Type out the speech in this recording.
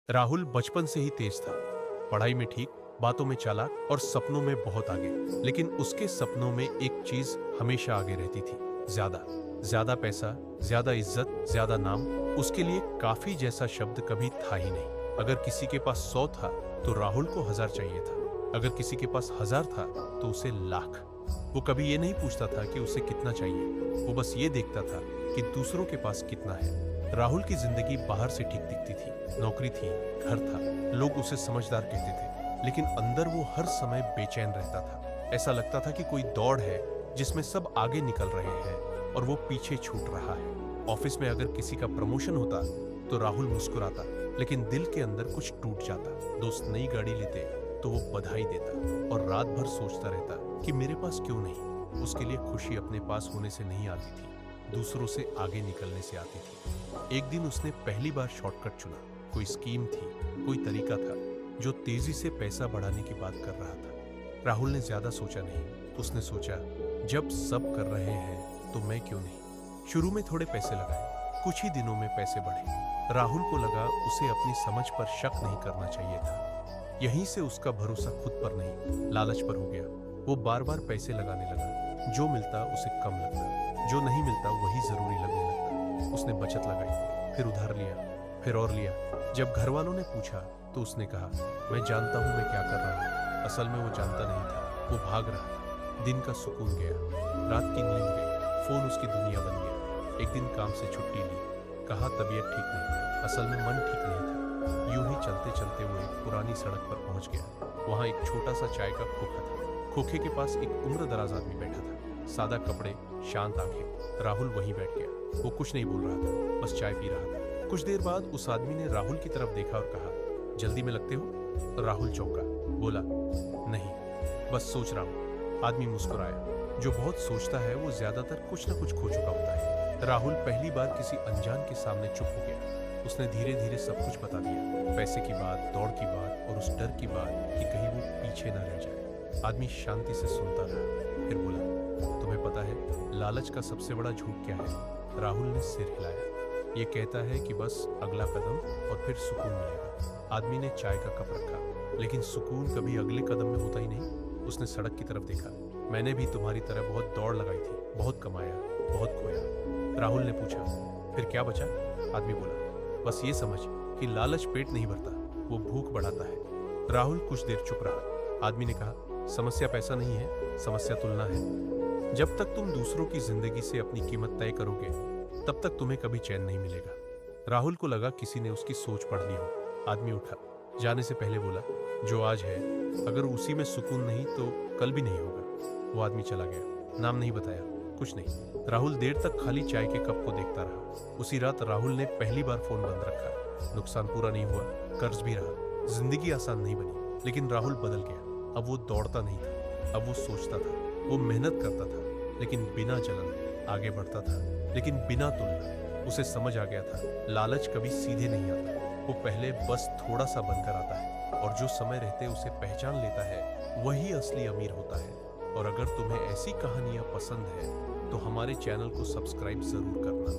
राहुल बचपन से ही तेज था। पढ़ाई में ठीक, बातों में चालाक और सपनों में बहुत आगे। लेकिन उसके सपनों में एक चीज हमेशा आगे रहती थी। ज्यादा ज्यादा पैसा, ज्यादा इज्जत, ज्यादा नाम। उसके लिए काफी जैसा शब्द कभी था ही नहीं। अगर किसी के पास 100 था तो राहुल को 1000 चाहिए था। अगर किसी के पास 1000 था तो उसे लाख। वो कभी ये नहीं पूछता था कि उसे कितना चाहिए, वो बस ये देखता था कि दूसरों के पास कितना है। राहुल की जिंदगी बाहर से ठीक दिखती थी। नौकरी थी, घर था, लोग उसे समझदार कहते थे। लेकिन अंदर वो हर समय बेचैन रहता था। ऐसा लगता था कि कोई दौड़ है जिसमें सब आगे निकल रहे हैं और वो पीछे छूट रहा है। ऑफिस में अगर किसी का प्रमोशन होता तो राहुल मुस्कुराता, लेकिन दिल के अंदर कुछ टूट जाता। दोस्त नई गाड़ी लेते तो वो बधाई देता और रात भर सोचता रहता कि मेरे पास क्यों नहीं। उसके लिए खुशी अपने पास होने से नहीं आती थी, दूसरों से आगे निकलने से आती थी। एक दिन उसने पहली बार शॉर्टकट चुना। कोई स्कीम थी, कोई तरीका था जो तेजी से पैसा बढ़ाने की बात कर रहा था। राहुल ने ज्यादा सोचा नहीं। उसने सोचा, जब सब कर रहे हैं तो मैं क्यों नहीं। शुरू में थोड़े पैसे लगाए, कुछ ही दिनों में पैसे बढ़े। राहुल को लगा उसे अपनी समझ पर शक नहीं करना चाहिए था। यहीं से उसका भरोसा खुद पर नहीं, लालच पर हो गया। वो बार बार पैसे लगाने लगा। जो मिलता उसे कम लगता, जो नहीं मिलता वही जरूरी लगने लगता। उसने बचत लगाई, फिर उधार लिया, फिर और लिया। जब घर वालों ने पूछा तो उसने कहा, मैं जानता हूं मैं क्या कर रहा हूं। असल में वो जानता नहीं था, वो भाग रहा था। दिन का सुकून गया, रात की नींद गई, फोन उसकी दुनिया बन गया। एक दिन काम से छुट्टी ली, कहा तबीयत ठीक नहीं, असल में मन ठीक नहीं था। यूं ही चलते चलते वो एक पुरानी सड़क पर पहुंच गया। वहां एक छोटा सा चाय का खोखा था। खोखे के पास एक उम्रदराज आदमी बैठा था। सादा कपड़े, शांत आंखें। राहुल वहीं बैठ गया। वो कुछ नहीं बोल रहा था, बस चाय पी रहा था। कुछ देर बाद उस आदमी ने राहुल की तरफ देखा और कहा, जल्दी में लगते हो। राहुल चौंका, बोला, नहीं, बस सोच रहा हूं। आदमी मुस्कुराया। जो बहुत सोचता है वो ज्यादातर कुछ न कुछ खो चुका होता है। राहुल पहली बार किसी अनजान के सामने चुप हो गया। उसने धीरे धीरे सब कुछ बता दिया, पैसे की बात, दौड़ की बात और उस डर की बात कि कहीं वो पीछे ना रह जाए। आदमी शांति से सुनता रहा, फिर बोला, तुम्हें पता है लालच का सबसे बड़ा झूठ क्या है। राहुल ने सिर हिलाया। ये कहता है कि बस अगला कदम और फिर सुकून मिलेगा। आदमी ने चाय का कप रखा, लेकिन सुकून कभी अगले कदम में होता ही नहीं। उसने सड़क की तरफ देखा। मैंने भी तुम्हारी तरह बहुत दौड़ लगाई थी, बहुत कमाया, बहुत खोया। राहुल ने पूछा, फिर क्या बचा। आदमी बोला, बस ये समझ कि लालच पेट नहीं भरता, वो भूख बढ़ाता है। राहुल कुछ देर चुप रहा। आदमी ने कहा, समस्या पैसा नहीं है, समस्या तुलना है। जब तक तुम दूसरों की जिंदगी से अपनी कीमत तय करोगे तब तक तुम्हें कभी चैन नहीं मिलेगा। राहुल को लगा किसी ने उसकी सोच पढ़ ली हो। आदमी उठा, जाने से पहले बोला, जो आज है अगर उसी में सुकून नहीं तो कल भी नहीं होगा। वो आदमी चला गया। नाम नहीं बताया, कुछ नहीं। राहुल देर तक खाली चाय के कप को देखता रहा। उसी रात राहुल ने पहली बार फोन बंद रखा। नुकसान पूरा नहीं हुआ, कर्ज भी रहा, जिंदगी आसान नहीं बनी, लेकिन राहुल बदल गया। अब वो दौड़ता नहीं था, अब वो सोचता था। वो मेहनत करता था लेकिन बिना जलन, आगे बढ़ता था लेकिन बिना तुलना। उसे समझ आ गया था, लालच कभी सीधे नहीं आता, वो पहले बस थोड़ा सा बनकर आता है, और जो समय रहते उसे पहचान लेता है वही असली अमीर होता है। और अगर तुम्हें ऐसी कहानियां पसंद है तो हमारे चैनल को सब्सक्राइब जरूर करना।